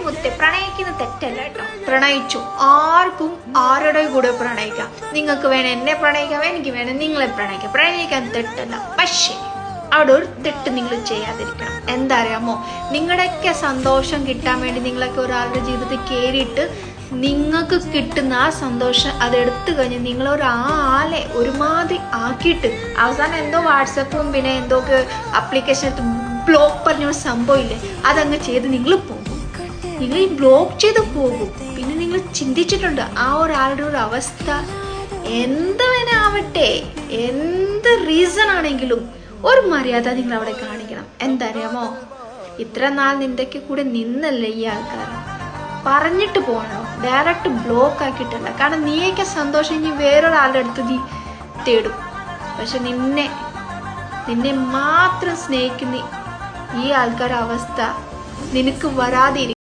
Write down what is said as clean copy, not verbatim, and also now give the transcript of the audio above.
മുത്തേ പ്രണയിക്കുന്ന തെറ്റല്ല കേട്ടോ. പ്രണയിച്ചു, ആർക്കും ആരുടെ കൂടെ പ്രണയിക്കാം. നിങ്ങൾക്ക് വേണം എന്നെ പ്രണയിക്കാം, എനിക്ക് വേണം നിങ്ങളെ പ്രണയിക്കാം. പ്രണയിക്കാൻ തെറ്റല്ല. പക്ഷേ അവിടെ ഒരു തെറ്റ് നിങ്ങൾ ചെയ്യാതിരിക്കണം. എന്താ അറിയാമോ, നിങ്ങളുടെയൊക്കെ സന്തോഷം കിട്ടാൻ വേണ്ടി നിങ്ങളൊക്കെ ഒരാളുടെ ജീവിതത്തിൽ കയറിയിട്ട് നിങ്ങൾക്ക് കിട്ടുന്ന ആ സന്തോഷം അതെടുത്തു കഴിഞ്ഞ് നിങ്ങളൊരാളെ ഒരുമാതിരി ആക്കിയിട്ട് അവസാനം എന്തോ വാട്സപ്പും പിന്നെ എന്തൊക്കെ ആപ്ലിക്കേഷൻ എടുത്ത് ബ്ലോക്ക് പറഞ്ഞൊരു സംഭവം ഇല്ലേ, അതങ്ങ് ചെയ്ത് നിങ്ങൾ പോകും. നിങ്ങൾ ഈ ബ്ലോക്ക് ചെയ്ത് പോകും. പിന്നെ നിങ്ങൾ ചിന്തിച്ചിട്ടുണ്ട് ആ ഒരാളുടെ ഒരു അവസ്ഥ എന്ത് വേണേ ആവട്ടെ, എന്ത് റീസൺ ആണെങ്കിലും ഒരു മര്യാദ നിങ്ങൾ അവിടെ കാണിക്കണം. എന്തറിയാമോ, ഇത്ര നാൾ നിന്റെയൊക്കെ കൂടെ നിന്നല്ലേ ഈ ആൾക്കാർ, പറഞ്ഞിട്ട് പോകണോ, ഡയറക്റ്റ് ബ്ലോക്ക് ആക്കിയിട്ടല്ല. കാരണം നീയൊക്കെ സന്തോഷം ഇനി വേറൊരാളുടെ അടുത്ത് നീ തേടും. പക്ഷെ നിന്നെ മാത്രം സ്നേഹിക്കുന്ന ഈ ആൾക്കാരുടെ അവസ്ഥ നിനക്ക് വരാതിരിക്കും.